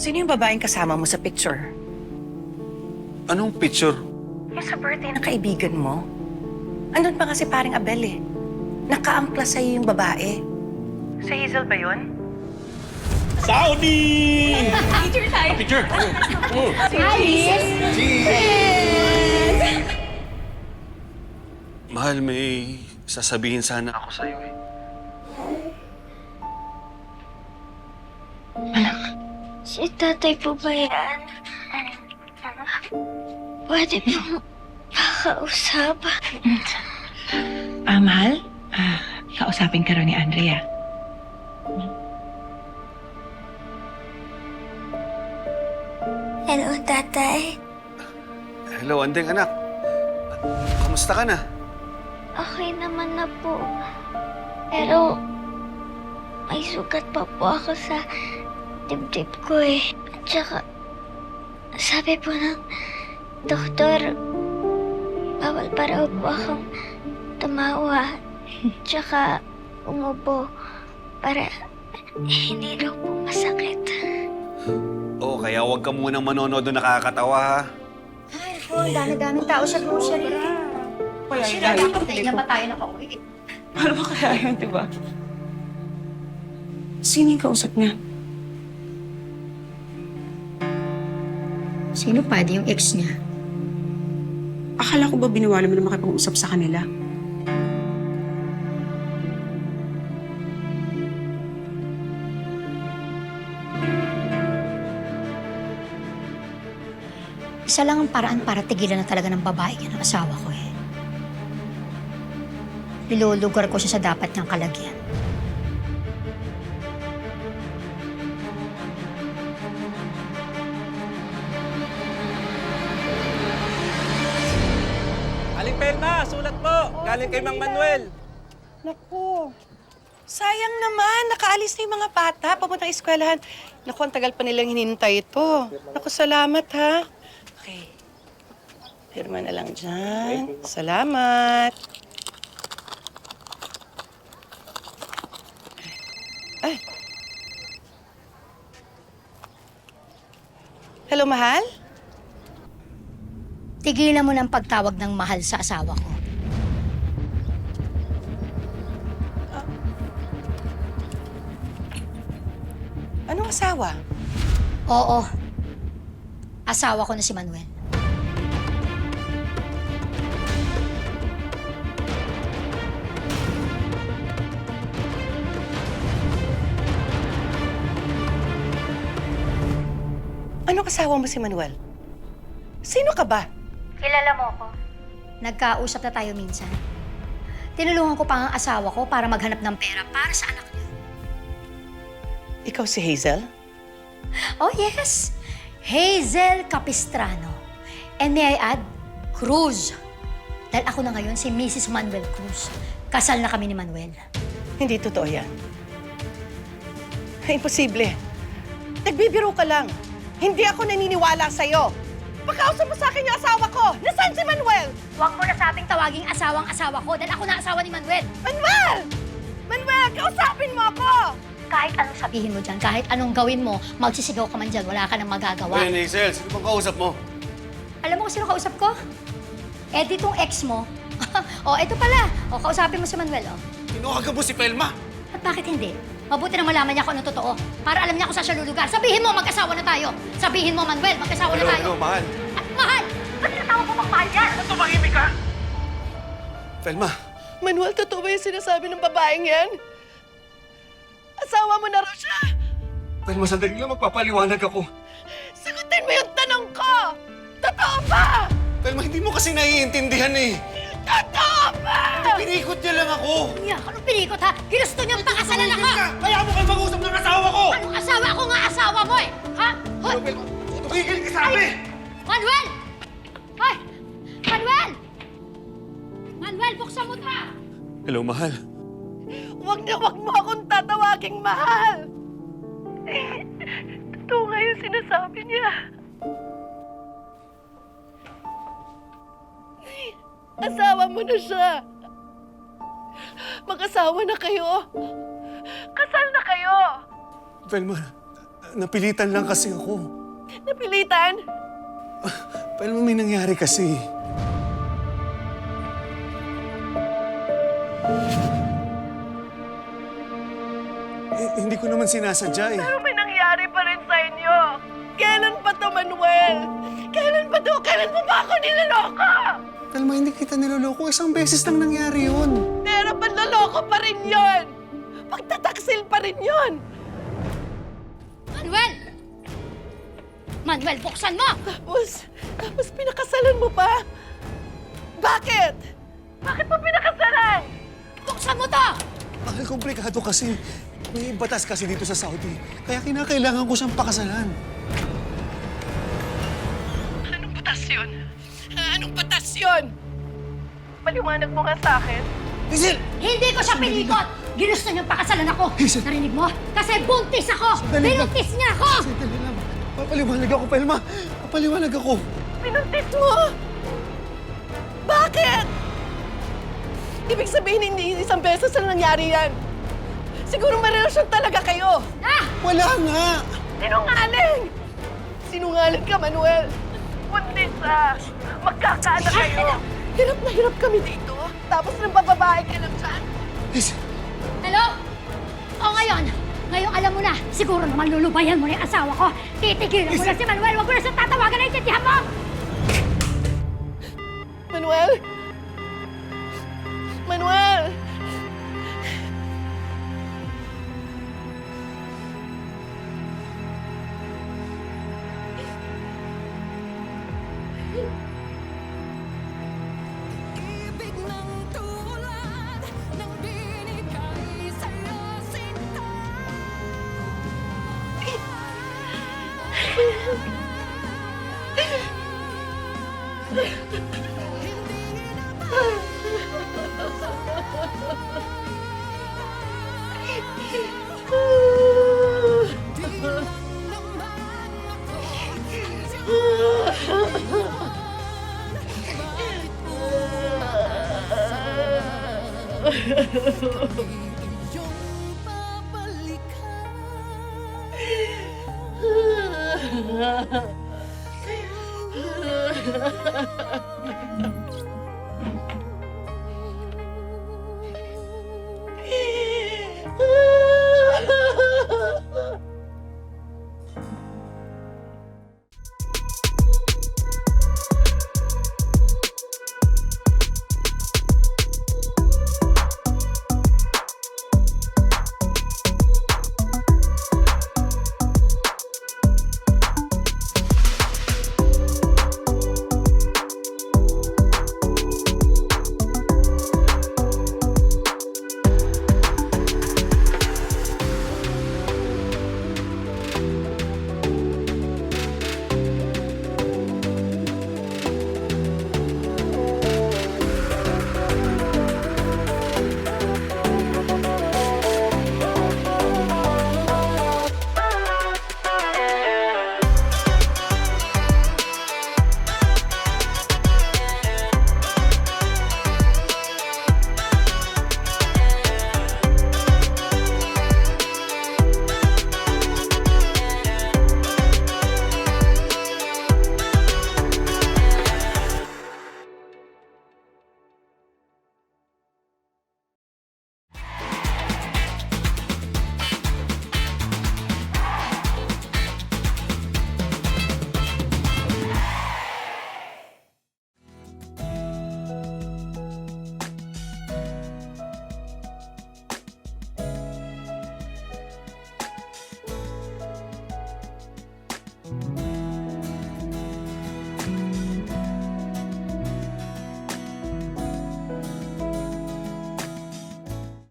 Sino yung babaeng kasama mo sa picture? Anong picture? Yung sa birthday ng kaibigan mo. Andun pa kasi paring Abel eh. Nakaamplas sa'yo yung babae. Si Hazel ba yun? Saudi! Picture tayo. Picture! Mahal, may sasabihin sana ako sa'yo eh. Si tatay po ba yan? Pwede po makausap. Mahal? Kausapin ka raw ni Andrea. Hello, tatay. Hello, Andeng, anak. Kamusta ka na? Okay naman na po. Pero may sugat pa po ako sa dibdib ko eh. At saka, sabi po ng doktor, bawal pa raw po akong tumawa. Tsaka umupo para hindi raw po masakit. Oo, kaya huwag ka munang manonood na nakakatawa, ha? Ay, po, dami-daming tao sa grocery. Kaya Kailan pa tayo nakauwi? Paano ba kaya yun, di ba? Sino yung kausap niya? Sino pa? Di yung ex niya. Akala ko ba biniwala mo na makipag-usap sa kanila? Isa lang ang paraan para tigilan na talaga ng babae yan ang asawa ko eh. Nilulugar ko siya sa dapat niyang kalagyan. Aling Pelma, sulat po! Galing kay Mang Manuel. Naku. Sayang naman. Nakaalis na yung mga bata. Papuntang eskwelahan. Naku, ang tagal pa nilang hinintay ito. Naku, salamat ha. Okay. Pirma na lang dyan. Salamat. Ay. Hello, mahal? Tigilan mo ng pagtawag ng mahal sa asawa ko. Anong asawa? Oo. Asawa ko na si Manuel. Anong asawa mo si Manuel? Sino ka ba? Kilala mo ko? Nagkausap na tayo minsan. Tinulungan ko pa ang asawa ko para maghanap ng pera para sa anak niya. Ikaw si Hazel? Oh yes! Hazel Capistrano. And may I add, Cruz. Dahil ako na ngayon si Mrs. Manuel Cruz. Kasal na kami ni Manuel. Hindi totoo yan. Imposible. Nagbibiro ka lang. Hindi ako naniniwala sa'yo. Pagkausap mo sa akin yung asawa ko. Nasaan si Manuel? Huwag mo na sabing tawaging asawang asawa ko dahil ako na asawa ni Manuel. Manuel! Manuel, kausapin mo ako! Kahit anong sabihin mo dyan, kahit anong gawin mo, magsisigaw ka man dyan, wala ka nang magagawa. Well, Hazel, sino bang kausap mo? Alam mo kung sino kausap ko? Eh, ditong ex mo. O, eto pala. O, kausapin mo si Manuel, o. Tinuwagan mo si Pelma! At bakit hindi? Mabuti na malaman niya kung anong totoo. Para alam niya kung saan siya lulugar. Sabihin mo, mag-asawa na tayo. Sabihin mo, Manuel, mag-asawa na tayo. mahal. At mahal! Ba't tinatawag mo pang mahal yan? Tumahimik ka! Pelma, Manuel, totoo ba yung sinasabi ng babaeng yan? Asawa mo na raw siya. Pelma, sandali lang magpapaliwanag ako. Sagutin mo yung tanong ko! Totoo ba? Pelma, hindi mo kasi naiintindihan eh. Totoo ba? Pinikot niya lang ako. Niya, anong pinikot ha? Ginusto niyang pakasalan ako! Kaya mo kayo mag-usap ng asawa ko! Anong asawa? Ako nga asawa mo eh! Ha? Hoy! Pelma, tumigil ka sa amin! Manuel! Hoy! Manuel! Manuel, buksan mo ta! Hello, mahal. Huwag mo akong tatawaging mahal. Totoo nga yung sinasabi niya. Asawa mo na siya. Mag-asawa na kayo. Kasal na kayo. Pelma, Napilitan lang kasi ako. Napilitan? Pero may nangyari kasi. Hindi ko naman sinasadya eh. Pero may nangyari pa rin sa inyo. Kailan pa to, Manuel? Kailan pa to? Kailan mo ba ako niloloko? Telma, hindi kita niloloko. Isang beses lang nangyari yun. Pero panloloko pa rin yon. Pagtataksil pa rin yon. Manuel! Manuel, buksan mo! Tapos pinakasalan mo pa? Bakit? Bakit mo pinakasalan? Buksan mo to! Mahal, komplikado kasi. May batas kasi dito sa Saudi. Kaya kinakailangan ko siyang pakasalan. Anong batas yun? Anong batas yun? Paliwanag mo nga sa akin. Hazel! Hindi ko siya pinikot! Ginusto niyang pakasalan ako! Hazel! Narinig mo? Kasi buntis ako! Sandali lang. Binuntis niya ako! Sandali lang. Papaliwanag ako, Pelma. Papaliwanag ako. Pinuntis mo? Bakit? Ibig sabihin, hindi isang beses na nangyari yan. Siguro may relasyon talaga kayo. Ah! Wala nga! Sinungaling! Sinungaling ka, Manuel. Buntis ah. Magkakaanak kayo. Hirap na hirap kami dito. Tapos nagbababae ka lang dyan. Hazel! Hello? O ngayon? Ngayon alam mo na, siguro naman lulubayan mo na yung asawa ko. Titigilan mo na si Manuel, wag mo na siya tatawagan na intindihan mo! Manuel? Manuel! Ibig ng tulad ng binigay sa'yo, sinta. Di lang naman ako iyong babalikan.